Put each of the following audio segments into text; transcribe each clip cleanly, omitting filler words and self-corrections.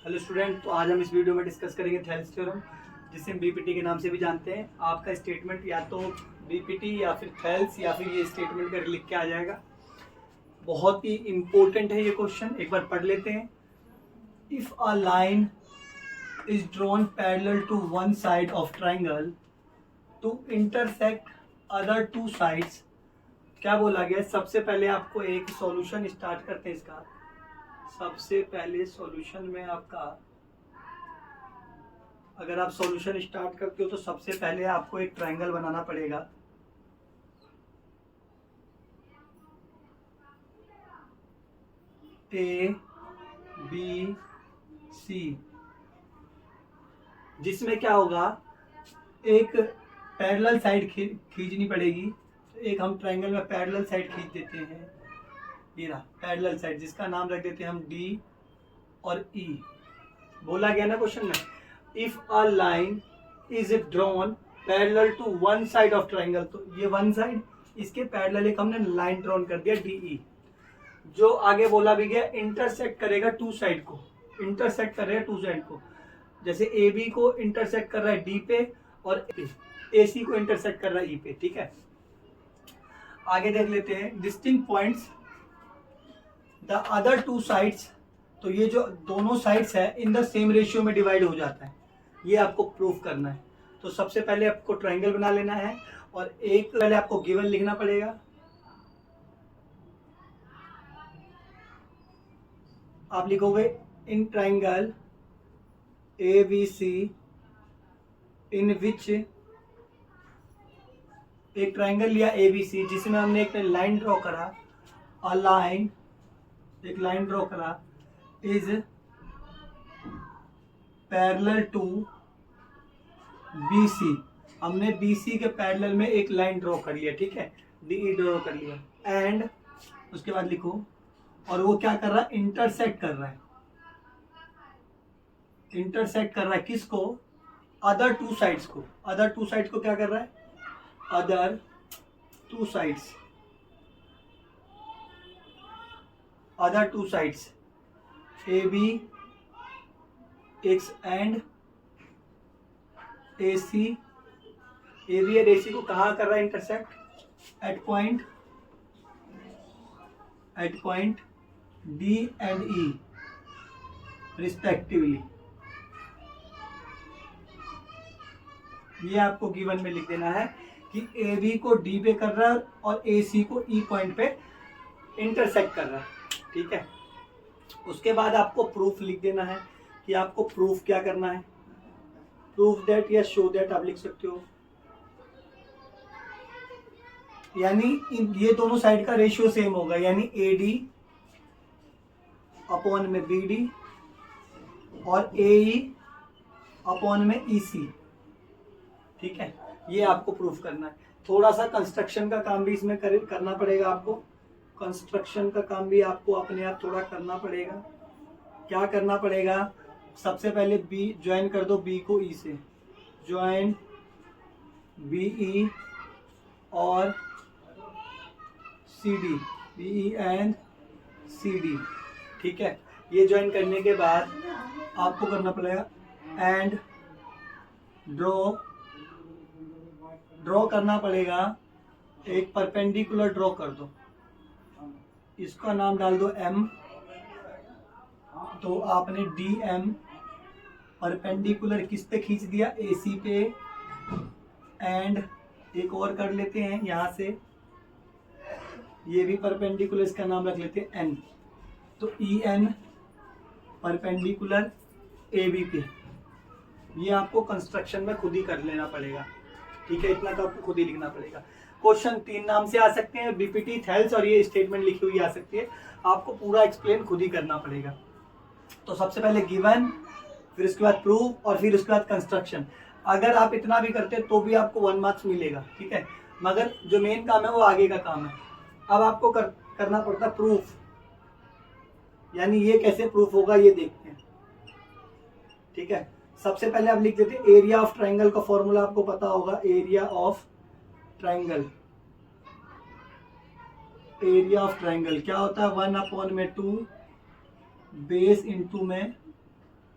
Hello student, तो आज हम इस वीडियो में डिस्कस करेंगे थेल्स थ्योरम, जिसे हम बीपीटी के नाम से भी जानते हैं। आपका स्टेटमेंट या तो बीपीटी या फिर थेल्स या फिर ये स्टेटमेंट कर लिख के आ जाएगा। बहुत ही इंपॉर्टेंट है ये क्वेश्चन, एक बार पढ़ लेते हैं। If a line is drawn parallel to one side of triangle to intersect other two sides, क्या बोला गया? सबसे पहले आपको एक सॉल्यूशन स्टार्ट करते हैं इसका। सबसे पहले सॉल्यूशन में आपका, अगर आप सॉल्यूशन स्टार्ट करते हो तो सबसे पहले आपको एक ट्रायंगल बनाना पड़ेगा। ए बी सी, जिसमें क्या होगा, एक पैरेलल साइड खींचनी पड़ेगी। एक हम ट्रायंगल में पैरेलल साइड खींच देते हैं, ये रहा पैरेलल साइड, जिसका नाम रख देते हैं हम डी और ई। बोला गया ना क्वेश्चन में, if a line is drawn parallel to one side of triangle, तो ये वन साइड, इसके पैरेलल एक हमने लाइन ड्रॉन कर दिया डीई। जो आगे बोला भी गया, इंटरसेक्ट करेगा टू साइड को, इंटरसेक्ट करेगा टू साइड को। जैसे ए बी को इंटरसेक्ट कर रहा है डी पे और ए सी को इंटरसेक्ट कर रहा है ई पे। ठीक है, आगे देख लेते हैं distinct points the other two sides. तो ये जो दोनों साइड्स है इन द सेम रेशियो में डिवाइड हो जाता है, ये आपको प्रूफ करना है। तो सबसे पहले आपको ट्रायंगल बना लेना है और एक पहले आपको गिवन लिखना पड़ेगा। आप लिखोगे in triangle A B C इन विच, एक ट्रायंगल लिया ए बी सी जिसमें हमने एक लाइन ड्रॉ करा, अ लाइन, एक लाइन ड्रॉ करा, is parallel to B C, हमने बी सी के पैरेलल में एक लाइन ड्रॉ कर लिया। ठीक है, डी ई ड्रॉ कर लिया, एंड उसके बाद लिखो, और वो क्या कर रहा है, इंटरसेक्ट कर रहा है। इंटरसेक्ट कर रहा है किसको? अदर टू साइड्स को। अदर टू साइड्स को क्या कर रहा है? Other two sides, other two sides A B X and A C. A B और ए सी को कहाँ कर रहा है intersect? At point D and E respectively. ये आपको गिवन में लिख देना है कि ए बी को डी पे कर रहा है और ए सी को ई पॉइंट पे इंटरसेक्ट कर रहा है। ठीक है, उसके बाद आपको प्रूफ लिख देना है कि आपको प्रूफ क्या करना है। प्रूफ दैट या शो दैट आप लिख सकते हो, यानी ये दोनों साइड का रेशियो सेम होगा, यानी ए डी अपॉन में बी डी और ए ई अपॉन में ई सी। ठीक है, ये आपको प्रूफ करना है। थोड़ा सा कंस्ट्रक्शन का काम भी इसमें करना पड़ेगा आपको। कंस्ट्रक्शन का काम भी आपको अपने आप थोड़ा करना पड़ेगा। क्या करना पड़ेगा? सबसे पहले बी ज्वाइन कर दो, बी को ई से, ज्वाइन बी ई और C D, B E and C D. ठीक है, ये ज्वाइन करने के बाद आपको करना पड़ेगा एंड ड्रॉ करना पड़ेगा। एक परपेंडिकुलर ड्रॉ कर दो, इसका नाम डाल दो एम। तो आपने डी एम परपेंडिकुलर किस पे खींच दिया? ए सी पे। एंड एक और कर लेते हैं यहाँ से, ये भी परपेंडिकुलर, इसका नाम रख लेते हैं एन। तो E N perpendicular A B पे। ये आपको कंस्ट्रक्शन में खुद ही कर लेना पड़ेगा। ठीक है, इतना तो आपको खुद ही लिखना पड़ेगा। क्वेश्चन तीन नाम से आ सकते हैं, बीपीटी, थेल्स और ये स्टेटमेंट लिखी हुई आ सकती है। आपको पूरा एक्सप्लेन खुद ही करना पड़ेगा। तो सबसे पहले गिवन, फिर उसके बाद प्रूफ और फिर उसके बाद कंस्ट्रक्शन। अगर आप इतना भी करते तो भी आपको 1 मार्क्स मिलेगा। ठीक है, मगर जो मेन काम है वो आगे का काम है। अब आपको करना पड़ता प्रूफ, यानी ये कैसे प्रूफ होगा ये देखते हैं। ठीक है, सबसे पहले आप लिख देते एरिया ऑफ ट्राइंगल का फॉर्मूला आपको पता होगा। Area of triangle, area of triangle क्या होता है? 1/2 बेस इंटू में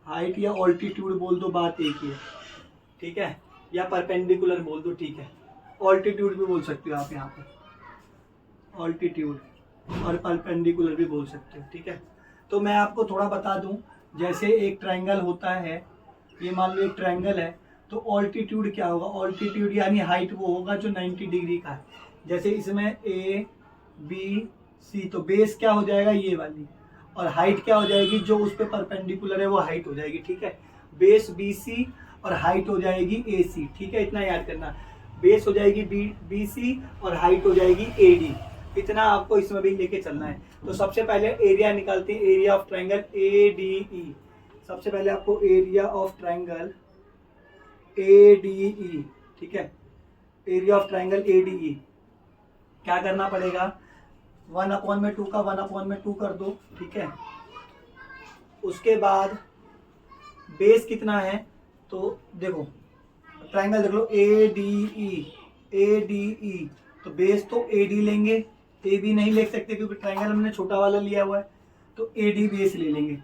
हाइट या ऑल्टीट्यूड बोल दो, बात एक ही है, ठीक है, या परपेंडिकुलर बोल दो, ठीक है। ऑल्टीट्यूड भी बोल सकते हो आप यहाँ पे, ऑल्टीट्यूड, और परपेंडिकुलर भी बोल सकते हो, ठीक है। तो मैं आपको थोड़ा बता दूं, जैसे एक ट्रायंगल होता है, ये मान लो एक ट्रायंगल है, तो ऑल्टीट्यूड क्या होगा, ऑल्टीट्यूड यानी हाइट वो होगा जो 90 डिग्री का है। जैसे इसमें ए बी सी, तो बेस क्या हो जाएगा ये वाली, और हाइट क्या हो जाएगी जो उस पर परपेंडिकुलर है वो हाइट हो जाएगी, ठीक है। बेस बी सी और हाइट हो जाएगी ए सी, ठीक है, इतना याद करना। बेस हो जाएगी बी सी और हाइट हो जाएगी ए डी, इतना आपको इसमें भी लेके चलना है। तो सबसे पहले एरिया निकालते हैं, area of triangle A D ई। सबसे पहले आपको area of triangle A D E, ठीक है, area of triangle A D ई क्या करना पड़ेगा, 1/2 का 1/2 कर दो, ठीक है। उसके बाद बेस कितना है, तो देखो ट्रायंगल देख लो ए डी ई, तो बेस तो ए डी लेंगे, ए बी नहीं ले सकते क्योंकि ट्रायंगल हमने छोटा वाला लिया हुआ है, तो ए डी बेस ले लेंगे।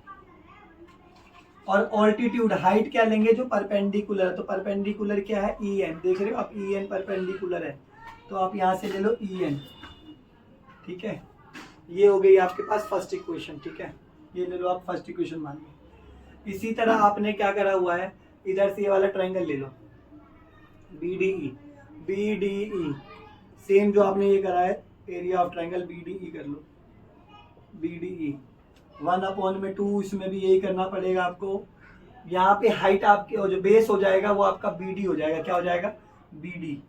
और ऑल्टीट्यूड हाइट क्या लेंगे जो परपेंडिकुलर है, तो परपेंडिकुलर क्या है ई एन, देख रहे हो आप ई एन परपेंडिकुलर है, तो आप यहाँ से ले लो ई एन, ठीक है। ये हो गई आपके पास फर्स्ट इक्वेशन, ठीक है, ये ले लो आप फर्स्ट इक्वेशन मान लो। इसी तरह आपने क्या करा हुआ है, इधर से ये वाला ट्रायंगल ले लो बी डी ई, सेम जो आपने ये करा है area of triangle B D E कर लो, बी डी ई 1/2, इसमें भी यही करना पड़ेगा आपको। यहाँ पे हाइट आपके जो बेस हो जाएगा वो आपका बी डी हो जाएगा, क्या हो जाएगा बी डी,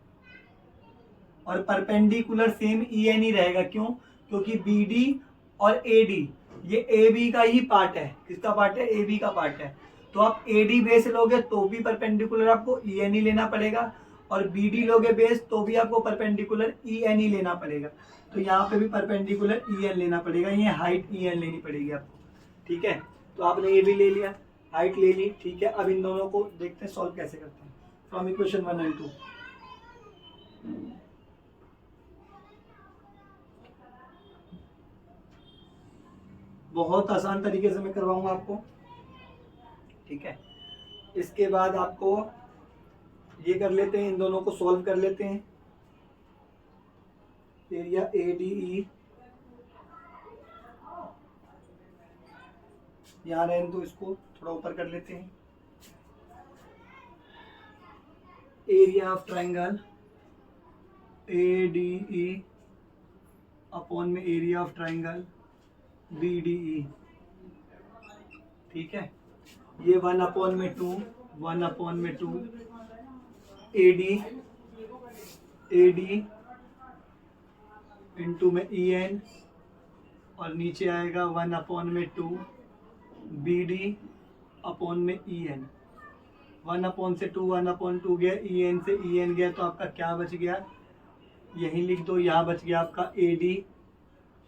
और परपेंडिकुलर सेम ई एन ही रहेगा, क्यों, क्योंकि बी डी और ए डी ये ए बी का ही पार्ट है, किसका पार्ट है, ए बी का पार्ट है। तो आप ए डी बेस लोगे तो भी परपेंडिकुलर आपको ई एन ही लेना पड़ेगा, और बी डी लोगे बेस तो भी आपको परपेंडिकुलर ई एन ही लेना पड़ेगा। तो यहाँ पे भी परपेंडिकुलर ई एन लेना पड़ेगा, ये हाइट ई एन लेनी पड़ेगी आपको, ठीक है। तो आपने ये भी ले लिया, हाइट ले ली, ठीक है। अब इन दोनों को देखते हैं सॉल्व कैसे करते हैं फ्रॉम इक्वेशन 1 एंड 2। बहुत आसान तरीके से मैं करवाऊंगा आपको, ठीक है। इसके बाद आपको ये कर लेते हैं, इन दोनों को सॉल्व कर लेते हैं। एरिया ए डी ई यहाँ रहने दो, इसको थोड़ा ऊपर कर लेते हैं। Area of triangle A D E upon में area of triangle B D E, ठीक है। ये 1/2 ए डी इंटू में ई एन, और नीचे आएगा 1/2 बी डी अपॉन में ई एन। 1/2 से 1/2 गया, ई एन से ई एन गया, तो आपका क्या बच गया, यही लिख दो, यहाँ बच गया आपका ए डी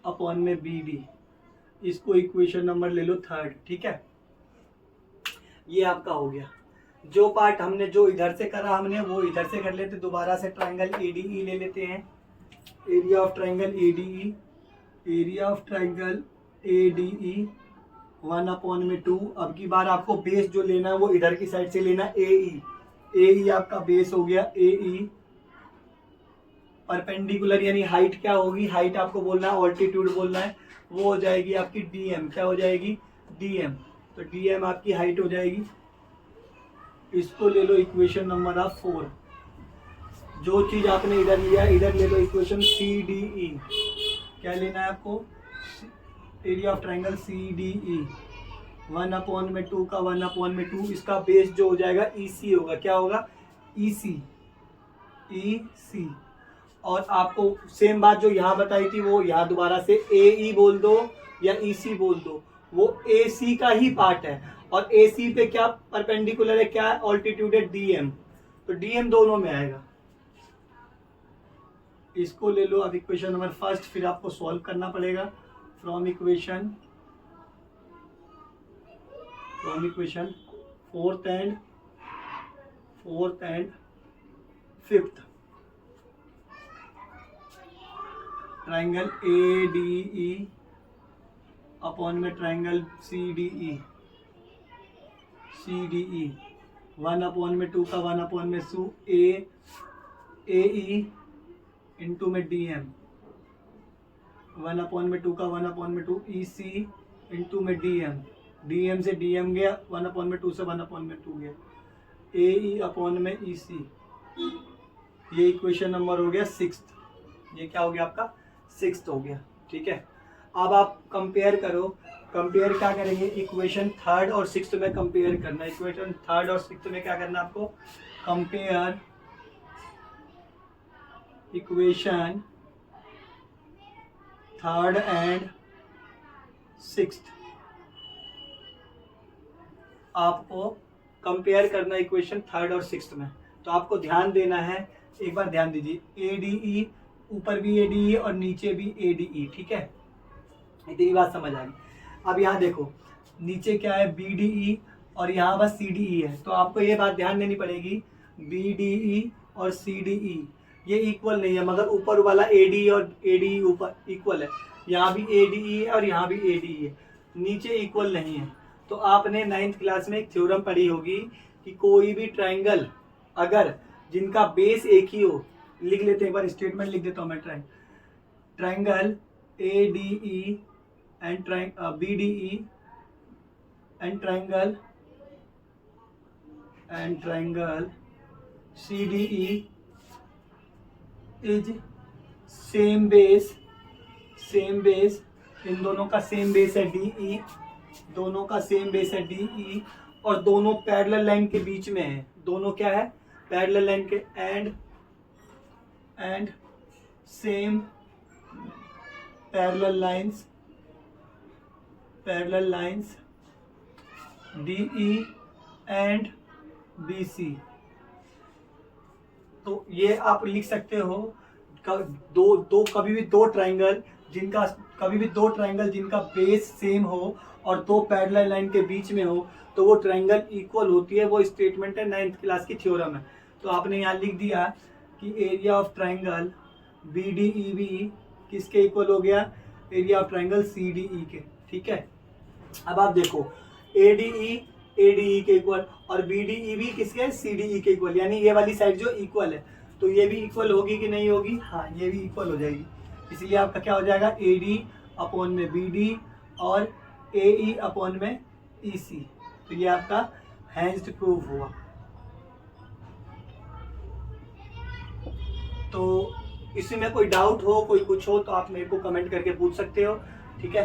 अपॉन में बी डी। इसको इक्वेशन नंबर ले लो 3, ठीक है। ये आपका हो गया। जो पार्ट हमने जो इधर से करा हमने वो इधर से कर लेते, दोबारा से ट्रायंगल ए डी ई ले लेते हैं। Area of triangle A D E, area of triangle A D E 1/2। अब की बार आपको बेस जो लेना है वो इधर की साइड से लेना, ए ई आपका बेस हो गया ए ई। परपेंडिकुलर यानी हाइट क्या होगी, हाइट आपको बोलना है, ऑल्टीट्यूड बोलना है, वो हो जाएगी आपकी डी एम, क्या हो जाएगी डी एम। तो डी एम आपकी हाइट हो जाएगी। इसको ले लो इक्वेशन नंबर ऑफ 4। जो चीज आपने इधर लिया इधर ले लो इक्वेशन सी डी ई। क्या लेना है आपको, area of triangle C D E 1/2 का 1/2, इसका बेस जो हो जाएगा ई सी होगा, क्या होगा ई सी। और आपको सेम बात जो यहाँ बताई थी वो यहाँ दोबारा से ए ई बोल दो या ई सी बोल दो, वो ए सी का ही पार्ट है, और ए सी पे क्या परपेंडिकुलर है, क्या ऑल्टीट्यूड है डी एम, तो डी एम दोनों में आएगा। इसको ले लो अब इक्वेशन नंबर 1, फिर आपको सॉल्व करना पड़ेगा from equation 4th and 5th। Triangle A D E upon में triangle C D E, CDE, 1/2 का 1/2 AE इंटू में DM, 1/2 का 1/2 EC इंटू में DM से DM गया, 1/2 से 1/2 गया, AE अपॉन में EC। ये इक्वेशन नंबर हो गया 6th। ये क्या हो गया आपका 6th हो गया। ठीक है, अब आप कंपेयर करो। कंपेयर क्या करेंगे, इक्वेशन 3rd और 6th में कंपेयर करना। इक्वेशन 3rd और 6th में क्या करना आपको, compare equation 3rd and 6th। आपको कंपेयर करना इक्वेशन 3rd और 6th में। तो आपको ध्यान देना है, एक बार ध्यान दीजिए, ADE, ऊपर भी ADE और नीचे भी ADE। ठीक है, इतनी बात समझ आ गई। अब यहाँ देखो, नीचे क्या है BDE और यहाँ बस CDE है। तो आपको ये बात ध्यान देनी पड़ेगी, BDE और CDE ये इक्वल नहीं है, मगर ऊपर वाला ADE और ADE ऊपर इक्वल है। यहाँ भी ADE है और यहाँ भी ADE है, नीचे इक्वल नहीं है। तो आपने 9th क्लास में एक थ्योरम पढ़ी होगी कि कोई भी ट्राइंगल अगर जिनका बेस एक ही हो, लिख लेते हैं, एक बार स्टेटमेंट लिख देता हूँ मैं। Triangle ADE and BDE and triangle CDE is same base. इन दोनों का सेम बेस है DE, दोनों का सेम बेस है DE, और दोनों पैरेलल लाइन के बीच में है। दोनों क्या है, पैरेलल लाइन के, and same parallel lines DE and BC। तो ये आप लिख सकते हो, कभी भी दो ट्राइंगल जिनका बेस सेम हो और दो पैरेलल लाइन के बीच में हो, तो वो ट्राइंगल इक्वल होती है। वो स्टेटमेंट है 9th क्लास की थ्योरम है। तो आपने यहाँ लिख दिया कि एरिया ऑफ ट्राइंगल BDEB किसके इक्वल हो गया, एरिया ऑफ ट्राइंगल CDE के। ठीक है, अब आप देखो, ADE के इक्वल और BDEB किसके, CDE के इक्वल, यानी ये वाली साइड जो इक्वल है, तो ये भी इक्वल होगी कि नहीं होगी, हाँ ये भी इक्वल हो जाएगी। इसलिए आपका क्या हो जाएगा, AD अपॉन में BD और AE अपॉन में EC। तो ये आपका हैंज्ड प्रूफ हुआ। तो इसमें कोई डाउट हो, कोई कुछ हो, तो आप मेरे को कमेंट करके पूछ सकते हो। ठीक है।